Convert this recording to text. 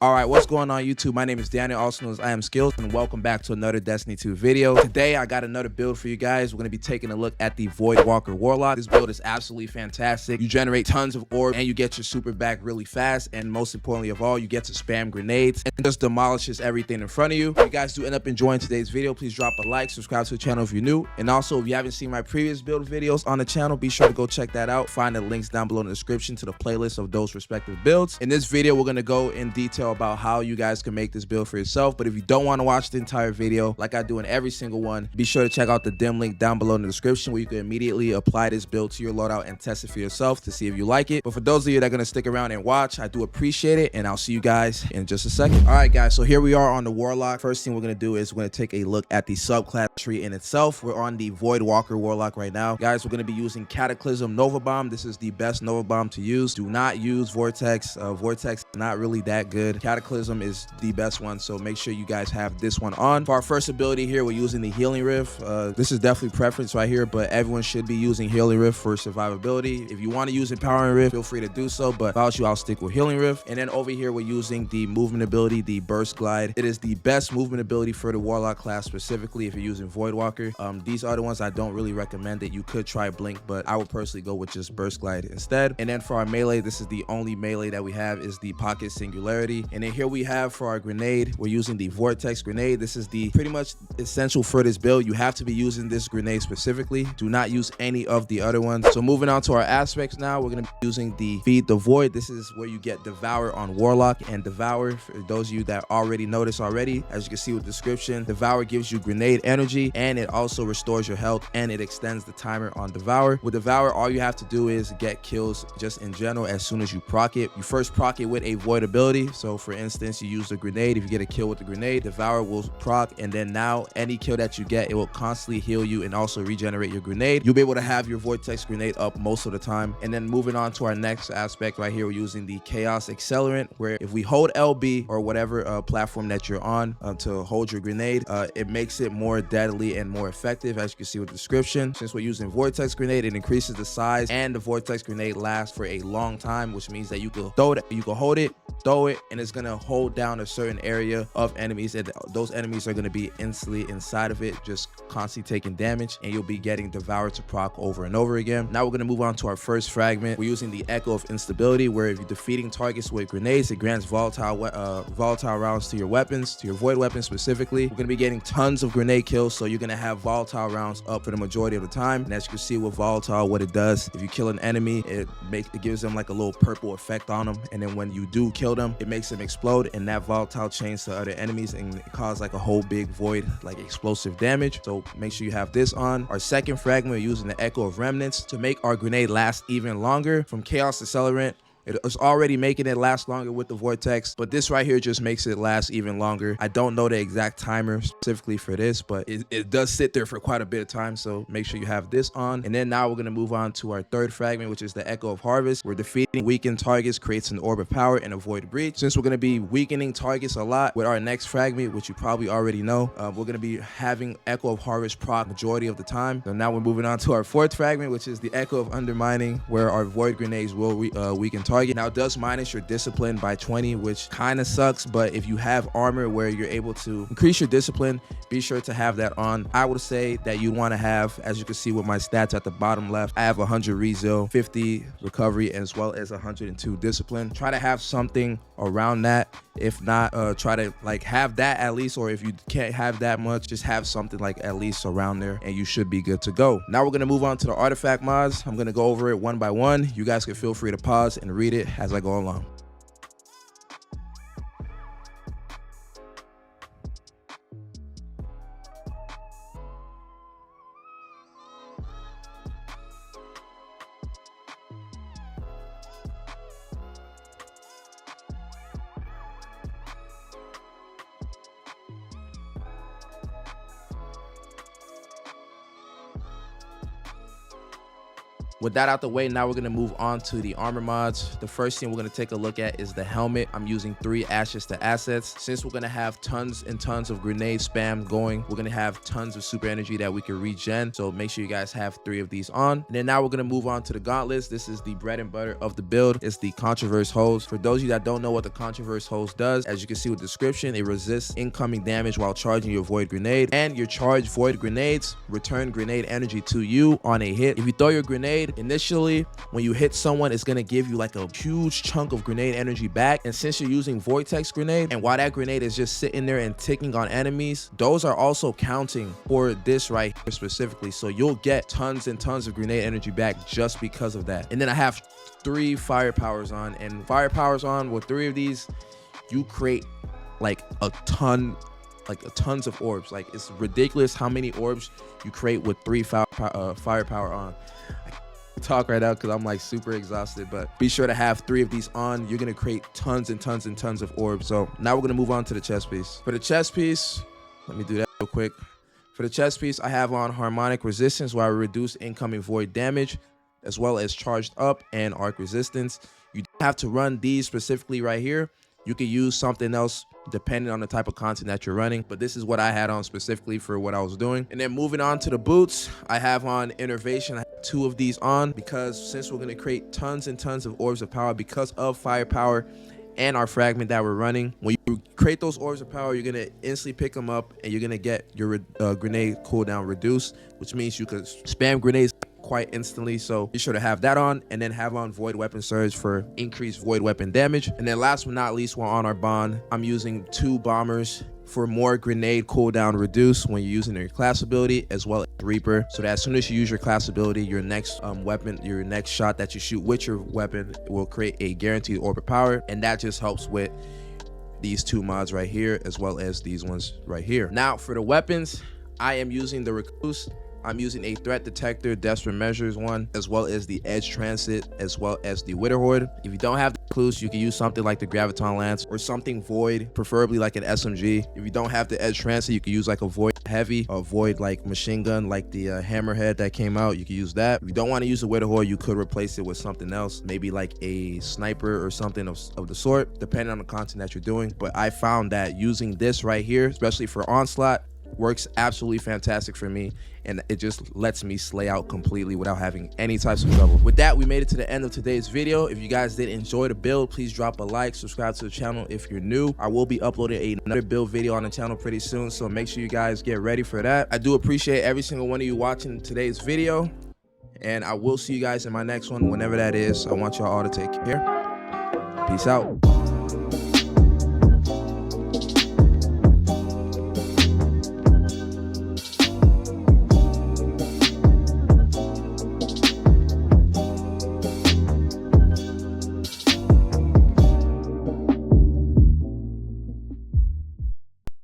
All right, what's going on YouTube? My name is Daniel, also known as I Am Skills, and welcome back to another Destiny 2 video. Today, I got another build for you guys. We're going to be taking a look at the Void Walker Warlock. This build is absolutely fantastic. You generate tons of orbs, and you get your super back really fast, and most importantly of all, you get to spam grenades, and just demolishes everything in front of you. If you guys do end up enjoying today's video, please drop a like, subscribe to the channel if you're new, and also, if you haven't seen my previous build videos on the channel, be sure to go check that out. Find the links down below in the description to the playlist of those respective builds. In this video, we're going to go in detail about how you guys can make this build for yourself. But if you don't want to watch the entire video like I do in every single one, be sure to check out the dim link down below in the description where you can immediately apply this build to your loadout and test it for yourself to see if you like it. But for those of you that are going to stick around and watch, I do appreciate it, and I'll see you guys in just a second. All right guys, so here we are on the Warlock. First thing we're going to do is we're going to take a look at the subclass tree in itself. We're on the Void Walker Warlock right now. Guys, we're going to be using Cataclysm Nova Bomb. This is the best Nova Bomb to use. Do not use Vortex. Vortex is not really that good. Cataclysm is the best one, so make sure you guys have this one on. For our first ability here, we're using the Healing Rift. This is definitely preference right here, but everyone should be using Healing Rift for survivability. If you want to use Empowering Rift, feel free to do so, but if I was you, I'll stick with Healing Rift. And then over here, we're using the movement ability, the Burst Glide. It is the best movement ability for the Warlock class, specifically if you're using Void Walker. These are the ones I don't really recommend. That you could try Blink, but I would personally go with just Burst Glide instead. And then for our melee, this is the only melee that we have, is the Pocket Singularity. And then here we have for our grenade, we're using the Vortex Grenade. This is the pretty much essential for this build. You have to be using this grenade specifically. Do not use any of the other ones. So moving on to our aspects now, we're going to be using the Feed the Void. This is where you get Devour on Warlock, and Devour, for those of you that already noticed already, as you can see with the description, Devour gives you grenade energy, and it also restores your health, and it extends the timer on Devour. With Devour, all you have to do is get kills just in general as soon as you proc it. You first proc it with a Void ability. So for instance, you use the grenade. If you get a kill with the grenade, Devour will proc, and then now any kill that you get, it will constantly heal you and also regenerate your grenade. You'll be able to have your Vortex Grenade up most of the time. And then moving on to our next aspect right here, we're using the Chaos Accelerant, where if we hold LB or whatever platform that you're on to hold your grenade, it makes it more deadly and more effective, as you can see with the description. Since we're using Vortex Grenade, it increases the size, and the Vortex Grenade lasts for a long time, which means that you can throw it, you can hold it, throw it, and it's gonna hold down a certain area of enemies, and those enemies are gonna be instantly inside of it, just constantly taking damage, and you'll be getting Devoured to proc over and over again. Now we're gonna move on to our first fragment. We're using the Echo of Instability, where if you're defeating targets with grenades, it grants volatile rounds to your weapons, to your Void weapons specifically. We're gonna be getting tons of grenade kills, so you're gonna have volatile rounds up for the majority of the time. And as you can see with volatile, what it does, if you kill an enemy, it gives them like a little purple effect on them, and then when you do kill them, it makes them explode, and that volatile chains to other enemies and cause like a whole big void, like explosive damage. So make sure you have this on. Our second fragment, we're using the Echo of Remnants to make our grenade last even longer. From Chaos Accelerant, it's already making it last longer with the Vortex, but this right here just makes it last even longer. I don't know the exact timer specifically for this, but it does sit there for quite a bit of time, so make sure you have this on. And then now we're going to move on to our third fragment, which is the Echo of Harvest, where defeating weakened targets creates an orb of power and avoid breach. Since we're going to be weakening targets a lot with our next fragment, which you probably already know, we're going to be having Echo of Harvest proc majority of the time. So now we're moving on to our fourth fragment, which is the Echo of Undermining, where our Void grenades will weaken target. Now it does minus your discipline by 20, which kind of sucks, but if you have armor where you're able to increase your discipline, be sure to have that on. I would say that you want to have, as you can see with my stats at the bottom left, I have 100 resil, 50 recovery, as well as 102 discipline. Try to have something around that. If not, try to like have that at least, or if you can't have that much, just have something like at least around there, and you should be good to go. Now we're going to move on to the artifact mods. I'm going to go over it one by one. You guys can feel free to pause and read it as I go along. With that out the way, now we're gonna move on to the armor mods. The first thing we're gonna take a look at is the helmet. I'm using 3 ashes to assets. Since we're gonna have tons and tons of grenade spam going, we're gonna have tons of super energy that we can regen. So make sure you guys have 3 of these on. And then now we're gonna move on to the gauntlets. This is the bread and butter of the build. It's the controverse hose. For those of you that don't know what the controverse hose does, as you can see with the description, it resists incoming damage while charging your void grenade, and your charged void grenades return grenade energy to you on a hit. If you throw your grenade initially, when you hit someone, it's gonna give you like a huge chunk of grenade energy back. And since you're using vortex grenade, and while that grenade is just sitting there and ticking on enemies, those are also counting for this right here specifically. So you'll get tons and tons of grenade energy back just because of that. And then I have 3 fire powers on, and fire powers on with 3 of these, you create like tons of orbs. Like, it's ridiculous how many orbs you create with 3 firepower on. I can't talk right now because I'm like super exhausted, but be sure to have 3 of these on. You're gonna create tons and tons and tons of orbs. So now we're gonna move on to the chest piece. For the chest piece, let me do that real quick. For the chest piece, I have on harmonic resistance, where I reduce incoming void damage, as well as charged up and arc resistance. You don't have to run these specifically right here. You can use something else depending on the type of content that you're running, but this is what I had on specifically for what I was doing. And then moving on to the boots, I have on innervation. I have 2 of these on because since we're going to create tons and tons of orbs of power because of firepower and our fragment that we're running, when you create those orbs of power, you're going to instantly pick them up and you're going to get your grenade cooldown reduced, which means you could spam grenades quite instantly. So be sure to have that on, and then have on void weapon surge for increased void weapon damage. And then last but not least, while on our bond, I'm using 2 bombers for more grenade cooldown reduce when you're using your class ability, as well as Reaper, so that as soon as you use your class ability, your next weapon, your next shot that you shoot with your weapon will create a guaranteed orb of power. And that just helps with these 2 mods right here, as well as these ones right here. Now for the weapons, I am using the recluse. I'm using a threat detector, desperate measures one, as well as the edge transit, as well as the wither horde. If you don't have the recluse, you can use something like the graviton lance or something void, preferably like an SMG. If you don't have the edge transit, you can use like a void heavy, a void like machine gun, like the hammerhead that came out. You can use that. If you don't want to use the wither horde, you could replace it with something else, maybe like a sniper or something of the sort, depending on the content that you're doing. But I found that using this right here, especially for onslaught, works absolutely fantastic for me, and it just lets me slay out completely without having any types of trouble. With that, we made it to the end of today's video. If you guys did enjoy the build, please drop a like, subscribe to the channel if you're new. I will be uploading another build video on the channel pretty soon, so make sure you guys get ready for that. I do appreciate every single one of you watching today's video, and I will see you guys in my next one, whenever that is. I want y'all all to take care. Peace out.